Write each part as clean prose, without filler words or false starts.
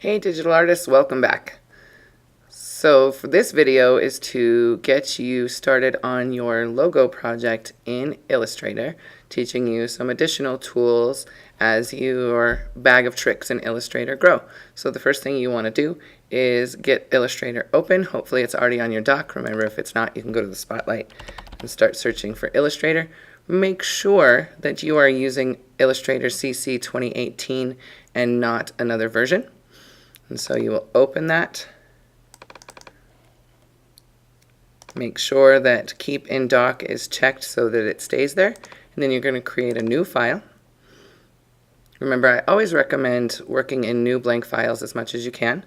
Hey digital artists, welcome back. So for this video is to get you started on your logo project in Illustrator, teaching you some additional tools as your bag of tricks in Illustrator grow. So the first thing you want to do is get Illustrator open. Hopefully it's already on your dock. Remember, if it's not, you can go to the spotlight and start searching for Illustrator. Make sure that you are using Illustrator CC 2018 and not another version. And so you will open that. Make sure that Keep in Dock is checked so that it stays there. And then you're going to create a new file. Remember, I always recommend working in new blank files as much as you can.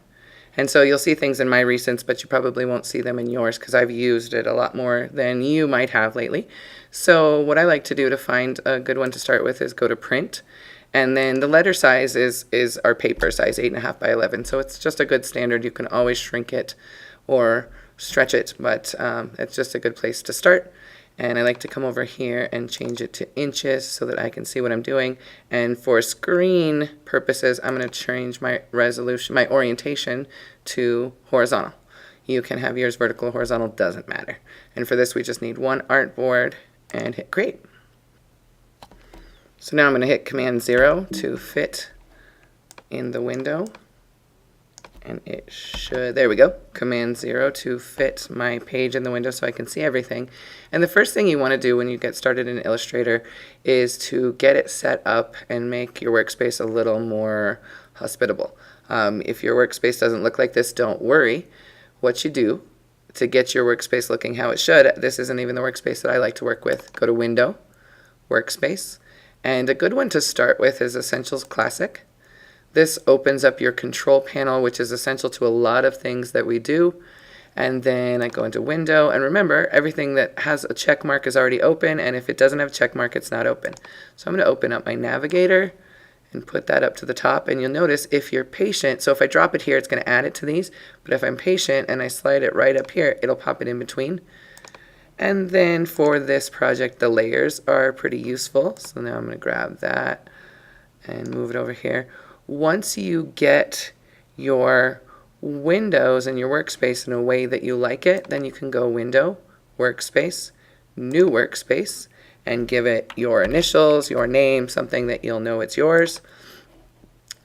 And so you'll see things in my recents, but you probably won't see them in yours because I've used it a lot more than you might have lately. So what I like to do to find a good one to start with is go to Print. And then the letter size is our paper size, 8.5 by 11. So it's just a good standard. You can always shrink it or stretch it, but it's just a good place to start. And I like to come over here and change it to inches so that I can see what I'm doing. And for screen purposes, I'm going to change my resolution, my orientation to horizontal. You can have yours vertical, horizontal, doesn't matter. And for this, we just need one artboard and hit create. So now I'm going to hit Command 0 to fit in the window. And it should, there we go, Command 0 to fit my page in the window so I can see everything. And the first thing you want to do when you get started in Illustrator is to get it set up and make your workspace a little more hospitable. If your workspace doesn't look like this, don't worry. What you do to get your workspace looking how it should, this isn't even the workspace that I like to work with. Go to Window, Workspace. And a good one to start with is Essentials Classic. This opens up your control panel, which is essential to a lot of things that we do. And then I go into Window, and remember, everything that has a check mark is already open, and if it doesn't have a check mark, it's not open. So I'm going to open up my navigator and put that up to the top, and you'll notice if you're patient, so if I drop it here, it's going to add it to these, but if I'm patient and I slide it right up here, it'll pop it in between. And then for this project, the layers are pretty useful. So now I'm going to grab that and move it over here. Once you get your windows and your workspace in a way that you like it, then you can go Window, Workspace, New Workspace, and give it your initials, your name, something that you'll know it's yours.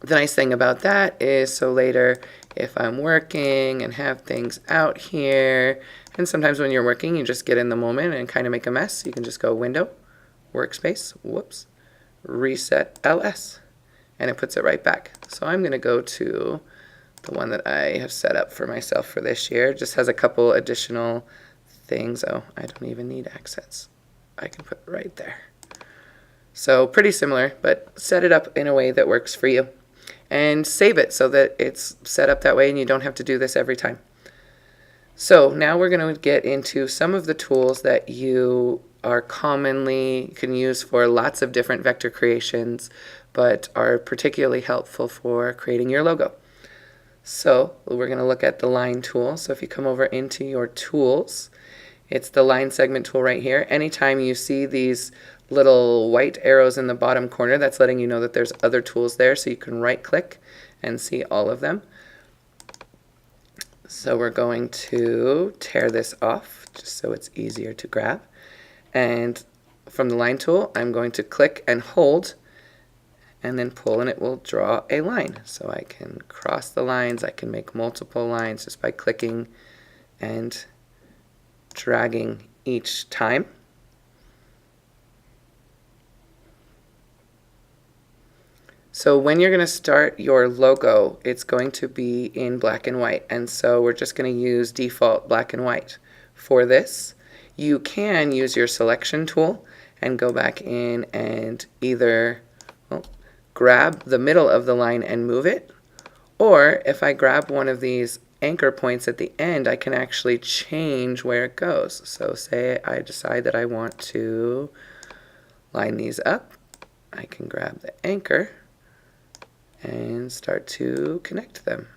The nice thing about that is so later if I'm working and have things out here, and sometimes when you're working you just get in the moment and kind of make a mess, you can just go Window, Workspace, whoops, Reset LS, and it puts it right back. So I'm going to go to the one that I have set up for myself for this year. It just has a couple additional things. Oh, I don't even need accents. I can put it right there. So pretty similar, but set it up in a way that works for you. And save it so that it's set up that way and you don't have to do this every time. So now we're going to get into some of the tools that you are commonly can use for lots of different vector creations, but are particularly helpful for creating your logo. So we're going to look at the line tool. So if you come over into your tools, it's the line segment tool right here. Anytime you see these little white arrows in the bottom corner, that's letting you know that there's other tools there, so you can right click and see all of them. So we're going to tear this off just so it's easier to grab. And from the line tool, I'm going to click and hold and then pull, and it will draw a line. So I can cross the lines, I can make multiple lines just by clicking and dragging each time. So when you're going to start your logo, it's going to be in black and white, and so we're just going to use default black and white. For this, you can use your selection tool and go back in and either grab the middle of the line and move it, or if I grab one of these anchor points at the end, I can actually change where it goes. So say I decide that I want to line these up, I can grab the anchor and start to connect them.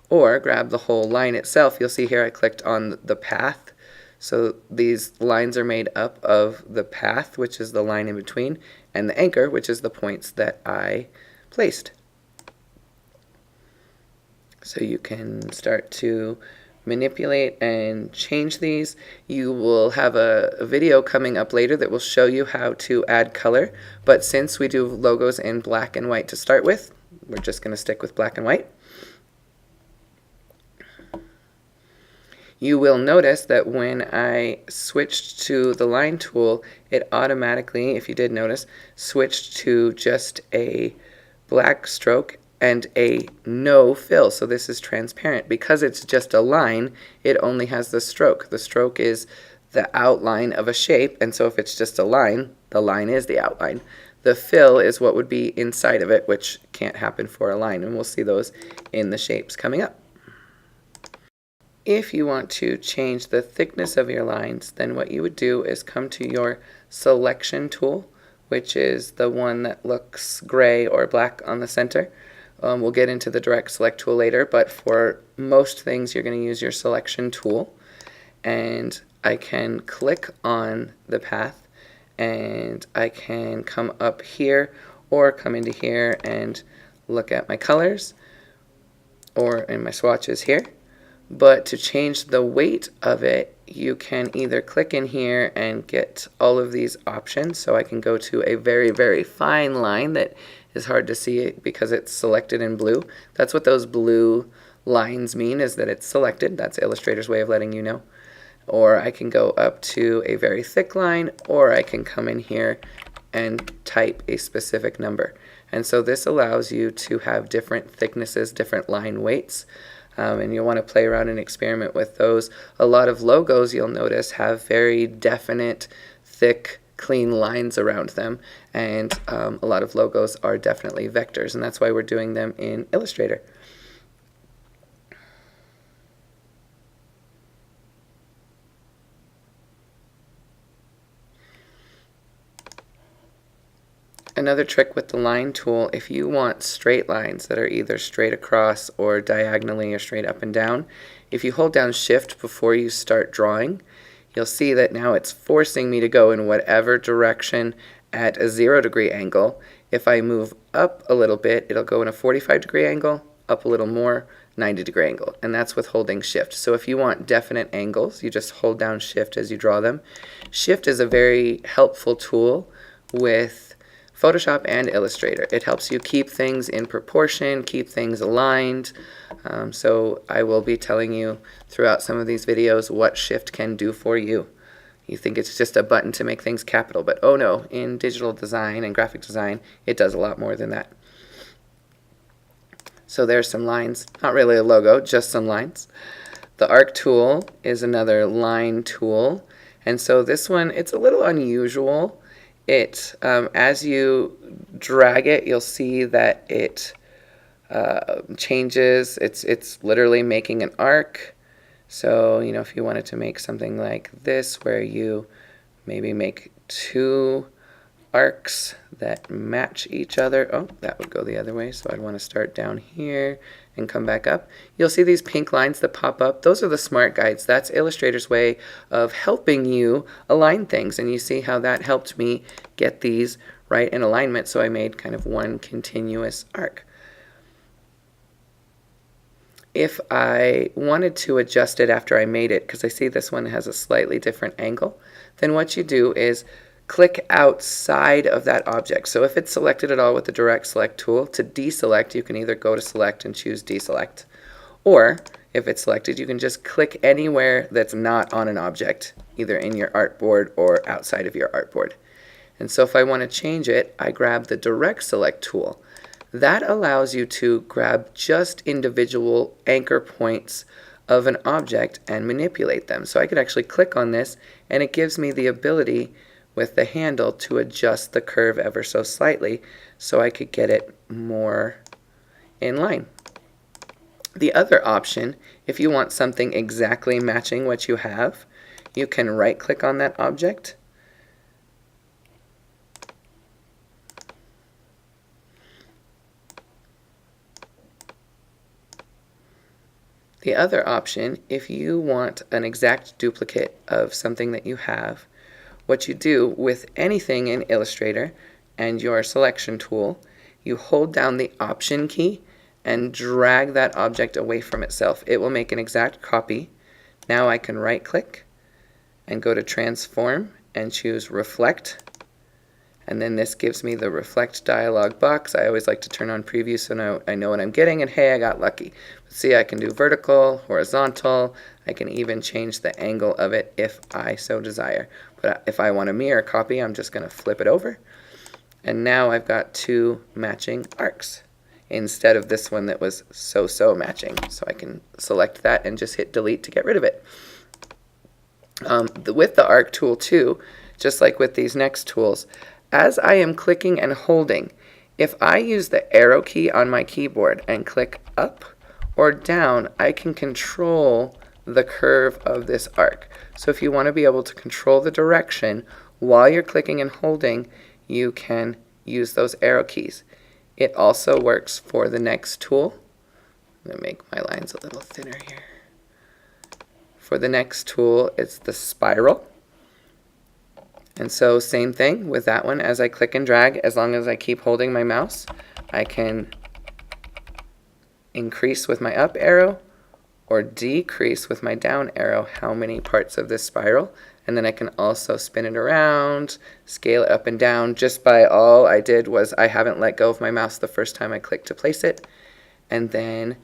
Or grab the whole line itself. You'll see here I clicked on the path. So these lines are made up of the path, which is the line in between, and the anchor, which is the points that I placed. So you can start to manipulate and change these. You will have a video coming up later that will show you how to add color, but since we do logos in black and white to start with, we're just going to stick with black and white. You will notice that when I switched to the line tool, it automatically, if you did notice, switched to just a black stroke and a no fill. So this is transparent. Because it's just a line, it only has the stroke. The stroke is the outline of a shape, and so if it's just a line, the line is the outline. The fill is what would be inside of it, which can't happen for a line, and we'll see those in the shapes coming up. If you want to change the thickness of your lines, then what you would do is come to your selection tool, which is the one that looks gray or black on the center. We'll get into the direct select tool later, but for most things you're going to use your selection tool. And I can click on the path and I can come up here or come into here and look at my colors or in my swatches here. But to change the weight of it, you can either click in here and get all of these options. So I can go to a very, very fine line that is hard to see because it's selected in blue. That's what those blue lines mean, is that it's selected. That's Illustrator's way of letting you know. Or I can go up to a very thick line, or I can come in here and type a specific number. And so this allows you to have different thicknesses, different line weights. And you'll want to play around and experiment with those. A lot of logos, you'll notice, have very definite, thick, clean lines around them, and a lot of logos are definitely vectors, and that's why we're doing them in Illustrator. Another trick with the line tool, if you want straight lines that are either straight across or diagonally or straight up and down, if you hold down Shift before you start drawing, you'll see that now it's forcing me to go in whatever direction at a 0-degree angle. If I move up a little bit, it'll go in a 45-degree angle, up a little more, 90-degree angle, and that's with holding Shift. So if you want definite angles, you just hold down Shift as you draw them. Shift is a very helpful tool with Photoshop and Illustrator. It helps you keep things in proportion, keep things aligned. So I will be telling you throughout some of these videos what Shift can do for you. You think it's just a button to make things capital, but oh no, in digital design and graphic design, it does a lot more than that. So there's some lines, not really a logo, just some lines. The arc tool is another line tool, and so this one, it's a little unusual. It, as you drag it, you'll see that it changes. It's literally making an arc. So, you know, if you wanted to make something like this, where you maybe make two arcs that match each other. Oh, that would go the other way. So I'd want to start down here and come back up. You'll see these pink lines that pop up. Those are the smart guides. That's Illustrator's way of helping you align things. And you see how that helped me get these right in alignment. So I made kind of one continuous arc. If I wanted to adjust it after I made it, because I see this one has a slightly different angle, then what you do is click outside of that object. So if it's selected at all with the direct select tool, to deselect, you can either go to select and choose deselect. Or if it's selected, you can just click anywhere that's not on an object, either in your artboard or outside of your artboard. And so if I want to change it, I grab the direct select tool. That allows you to grab just individual anchor points of an object and manipulate them. So I could actually click on this, and it gives me the ability with the handle to adjust the curve ever so slightly so I could get it more in line. The other option, if you want something exactly matching what you have, you can right click on that object The other option, if you want an exact duplicate of something that you have, what you do with anything in Illustrator and your selection tool, you hold down the Option key and drag that object away from itself. It will make an exact copy. Now I can right click and go to transform and choose reflect. And then this gives me the reflect dialog box. I always like to turn on preview so now I know what I'm getting, and hey, I got lucky. See, I can do vertical, horizontal. I can even change the angle of it if I so desire. But if I want a mirror copy, I'm just going to flip it over. And now I've got two matching arcs instead of this one that was so matching. So I can select that and just hit delete to get rid of it. With the arc tool too, just like with these next tools, as I am clicking and holding, if I use the arrow key on my keyboard and click up or down, I can control the curve of this arc. So if you want to be able to control the direction while you're clicking and holding, you can use those arrow keys. It also works for the next tool. I'm going to make my lines a little thinner here. For the next tool, it's the spiral. And so same thing with that one. As I click and drag, as long as I keep holding my mouse, I can increase with my up arrow or decrease with my down arrow how many parts of this spiral. And then I can also spin it around, scale it up and down, just by all I did was I haven't let go of my mouse the first time I clicked to place it. And then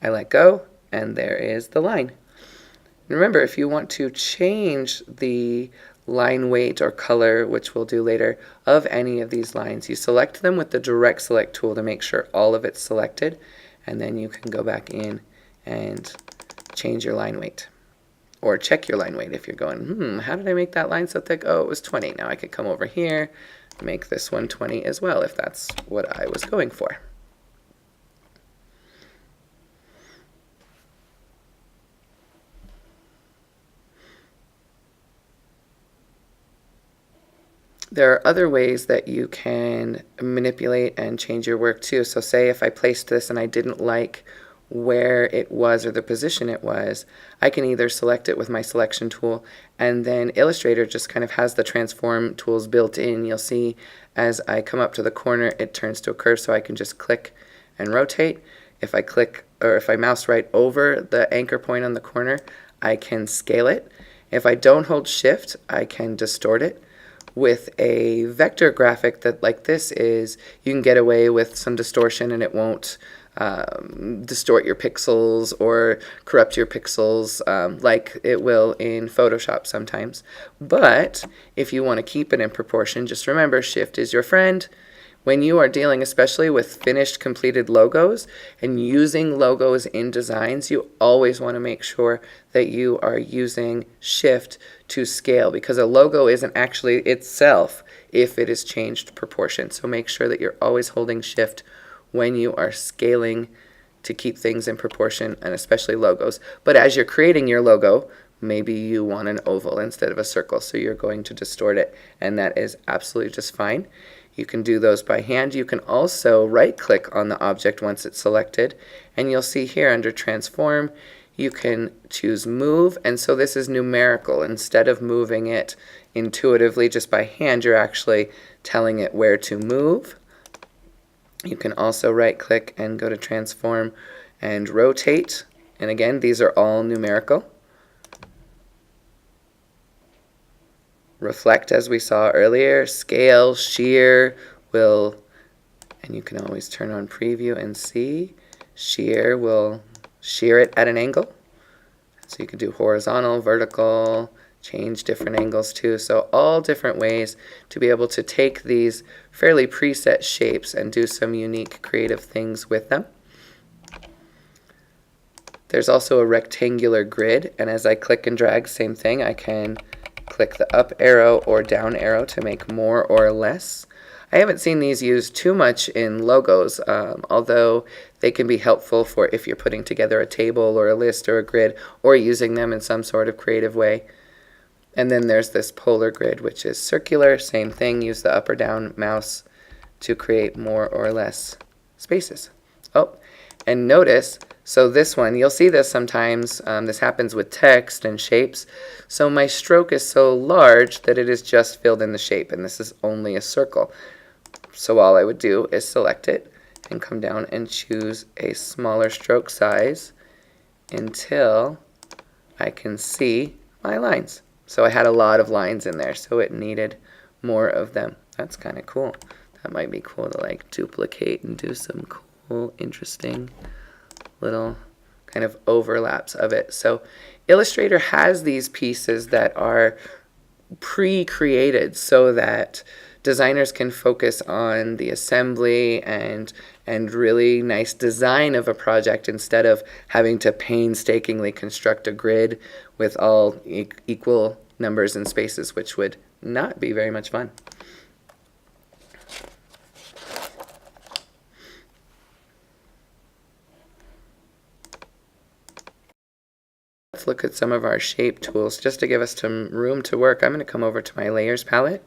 I let go, and there is the line. And remember, if you want to change the line weight or color, which we'll do later, of any of these lines, you select them with the direct select tool to make sure all of it's selected, and then you can go back in and change your line weight. Or check your line weight if you're going, how did I make that line so thick? Oh, it was 20. Now I could come over here, make this one 20 as well if that's what I was going for. There are other ways that you can manipulate and change your work too. So say if I placed this and I didn't like where it was or the position it was, I can either select it with my selection tool, and then Illustrator just kind of has the transform tools built in. You'll see as I come up to the corner it turns to a curve, so I can just click and rotate. If I click or if I mouse right over the anchor point on the corner, I can scale it. If I don't hold shift, I can distort it. With a vector graphic that like this is, you can get away with some distortion and it won't distort your pixels or corrupt your pixels like it will in Photoshop sometimes. But if you want to keep it in proportion, just remember shift is your friend. When you are dealing especially with finished completed logos and using logos in designs, you always want to make sure that you are using shift to scale, because a logo isn't actually itself if it is changed proportion. So make sure that you're always holding shift when you are scaling to keep things in proportion, and especially logos. But as you're creating your logo, maybe you want an oval instead of a circle, so you're going to distort it, and that is absolutely just fine. You can do those by hand. You can also right-click on the object once it's selected, and you'll see here under Transform, you can choose Move, and so this is numerical. Instead of moving it intuitively just by hand, you're actually telling it where to move. You can also right-click and go to Transform and Rotate, and again, these are all numerical. Reflect, as we saw earlier, scale, shear will, and you can always turn on preview and see, shear will shear it at an angle. So you can do horizontal, vertical, change different angles too. So all different ways to be able to take these fairly preset shapes and do some unique creative things with them. There's also a rectangular grid, and as I click and drag, same thing, I can click the up arrow or down arrow to make more or less. I haven't seen these used too much in logos, although they can be helpful for if you're putting together a table or a list or a grid, or using them in some sort of creative way. And then there's this polar grid, which is circular. Same thing, use the up or down mouse to create more or less spaces. Oh, and notice, so this one, you'll see this sometimes, this happens with text and shapes. So my stroke is so large that it is just filled in the shape, and this is only a circle. So all I would do is select it and come down and choose a smaller stroke size until I can see my lines. So I had a lot of lines in there, so it needed more of them. That's kind of cool. That might be cool to like duplicate and do some cool, interesting little kind of overlaps of it. So Illustrator has these pieces that are pre-created so that designers can focus on the assembly and really nice design of a project instead of having to painstakingly construct a grid with all equal numbers and spaces, which would not be very much fun. Let's look at some of our shape tools just to give us some room to work. I'm going to come over to my layers palette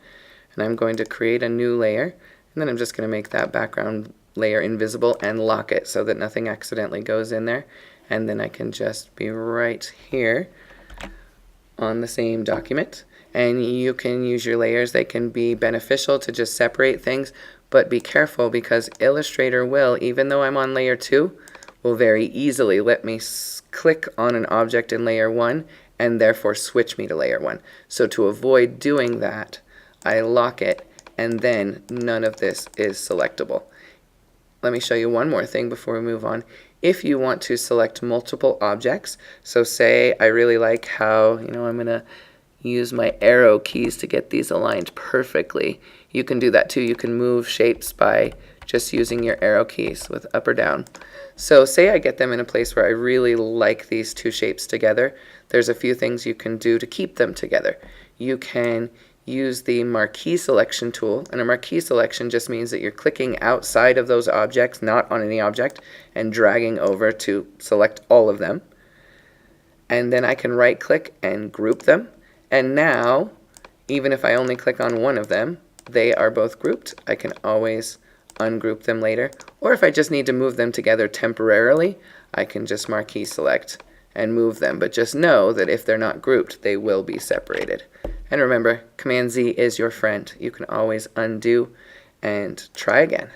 and I'm going to create a new layer, and then I'm just going to make that background layer invisible and lock it so that nothing accidentally goes in there, and then I can just be right here on the same document. And you can use your layers. They can be beneficial to just separate things, but be careful because Illustrator will, even though I'm on layer 2, will very easily let me click on an object in layer 1 and therefore switch me to layer 1. So to avoid doing that, I lock it, and then none of this is selectable. Let me show you one more thing before we move on. If you want to select multiple objects, so say I really like how, I'm going to use my arrow keys to get these aligned perfectly. You can do that too. You can move shapes by just using your arrow keys with up or down. So say I get them in a place where I really like these two shapes together. There's a few things you can do to keep them together. You can use the marquee selection tool, and a marquee selection just means that you're clicking outside of those objects, not on any object, and dragging over to select all of them. And then I can right click and group them, and now even if I only click on one of them, they are both grouped. I can always ungroup them later, or if I just need to move them together temporarily, I can just marquee select and move them, but just know that if they're not grouped, they will be separated. And remember, Command Z is your friend. You can always undo and try again.